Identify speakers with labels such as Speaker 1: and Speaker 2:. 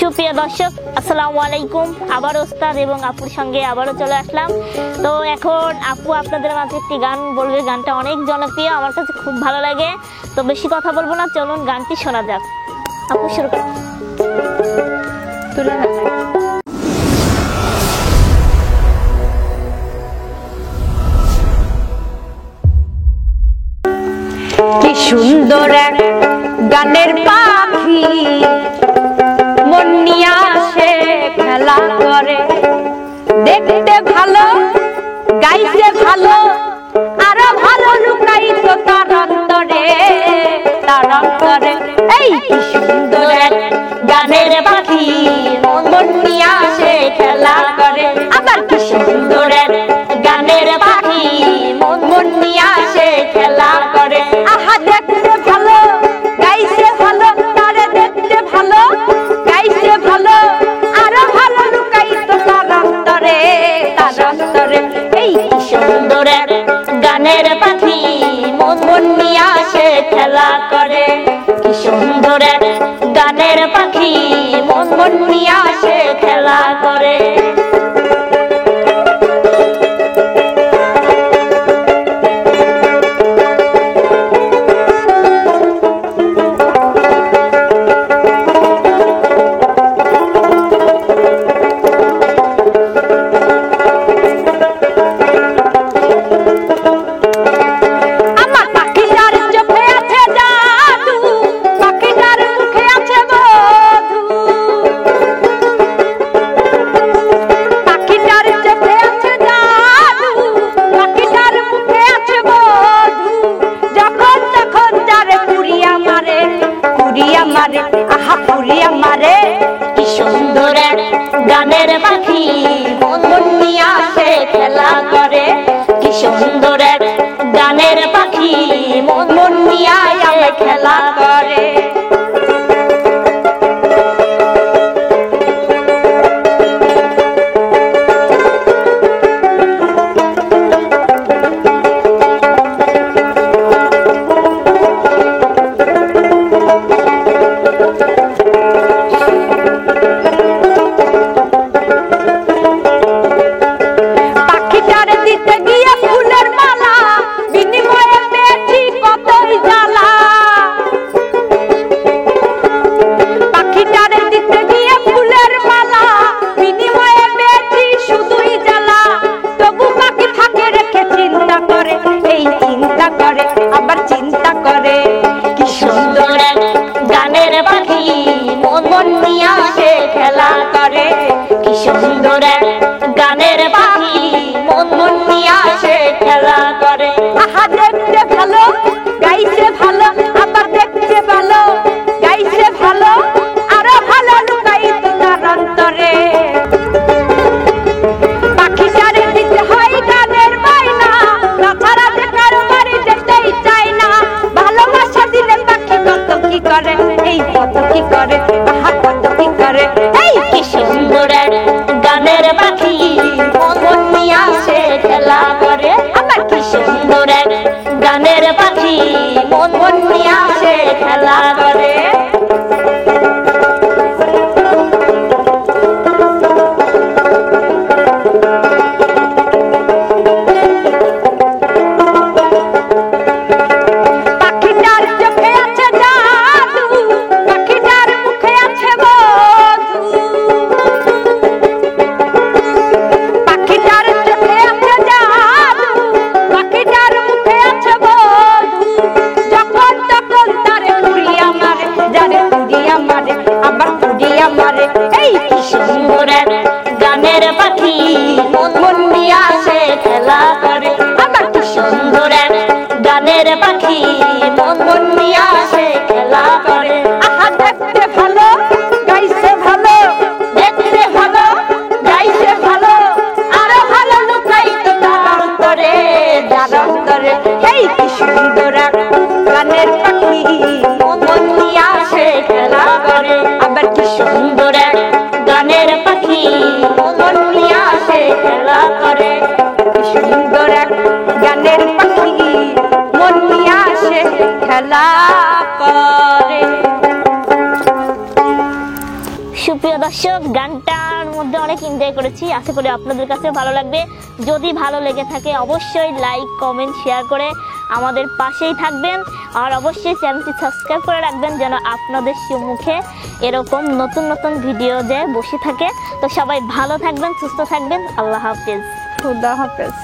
Speaker 1: সুপ্রিয় দর্শক, আসসালামু আলাইকুম। আবার ওস্তাদ এবং আপুর সঙ্গে আবারও চলে আসলাম। তো এখন আপু আপনাদের মাঝে একটি গান বলবে। গানটা অনেক জনপ্রিয়, আমার কাছে খুব ভালো লাগে। তো বেশি কথা বলবো না, চলুন গানটি শোনা যাক। আপু শুরু করুন।
Speaker 2: কি সুন্দর এক গানের পাখি মন নিয়ে আসে খেলা করে, দেখতে ভালো গাইতে ভালো আরো ভালো লুকাইতো তার অন্তরে, তার অন্তরে। এই কি সুন্দর এক গানের পাখি মন নিয়ে আসে খেলা করে, আবার কি সুন্দর এক গানের পাখি মন নিয়ে আসে খেলা করে। আহা দেখতে ভালো গাইছে ভালো, তারে দেখতে ভালো গাইছে ভালো আরো ভালো লুকাইতো তার অন্তরে, তার অন্তরে। এই কি সুন্দর এক গানের পাখি মন নিয়ে আসে খেলা করে, কি সুন্দর এক গানের পাখি মন নিয়ে আসে খেলা করে। আহা পুরিয়া মারে, কি সুন্দর এক গানের পাখি মন নিয়ে আসে খেলা করে, কি সুন্দর এক গানের পাখি মন নিয়ে আসে খেলা করে। আবার চিন্তা করে, কি সুন্দর এক গানের পাখি মন নিয়ে আসে খেলা করে, কি সুন্দর এক গানের পাখি মন নিয়ে আসে খেলা করে। আহা দেখতে ভালো গাইছে ভালো, আবার দেখতে ভালো গাইছে ভালো আরো ভালো লুকাইতো তার অন্তরে। পাখিটারে দিতে হয় গানের মাইনা, তাছাড়া যে কারো বাড়ি যেতেই চায় না। ভালোবাসা দিলে পাখি কত কি করে, এই কত কি করে, আহা কত কি করে। এই কি সুন্দর এক গানের পাখি মন নিয়ে আসে খেলা করে, আবার কি সুন্দর এক গানের পাখি মন নিয়ে আসে খেলা করে। এই কি সুন্দর এক গানের পাখি মন নিয়ে আসে খেলা করে, আবার কি সুন্দর এক গানের পাখি মন নিয়ে আসে খেলা করে। আহা দেখতে ভালো গাইছে ভালো, দেখতে ভালো গাইছে ভালো আরো ভালো লুকাইতো তার অন্তরে, তার অন্তরে। এই কি সুন্দর এক গানের পাখি মন নিয়ে আসে খেলা করে, আবার কি সুন্দর এক গানের পাখি মন নিয়ে আসে খেলা করে, কি সুন্দর এক গানের পাখি মন নিয়ে আসে খেলা করে।
Speaker 1: সুপ্রিয় দর্শক, গানটার মধ্যে অনেক এনজয় করেছি, আশা করি আপনাদের কাছে ভালো লাগবে। যদি ভালো লেগে থাকে অবশ্যই লাইক কমেন্ট শেয়ার করে আমাদের পাশেই থাকবেন, আর অবশ্যই চ্যানেলটি সাবস্ক্রাইব করে রাখবেন যেন আপনাদের সম্মুখে এরকম নতুন নতুন ভিডিও যে বসে থাকে। তো সবাই ভালো থাকবেন, সুস্থ থাকবেন, আল্লাহ হাফেজ।
Speaker 2: খুদা হাফেজ।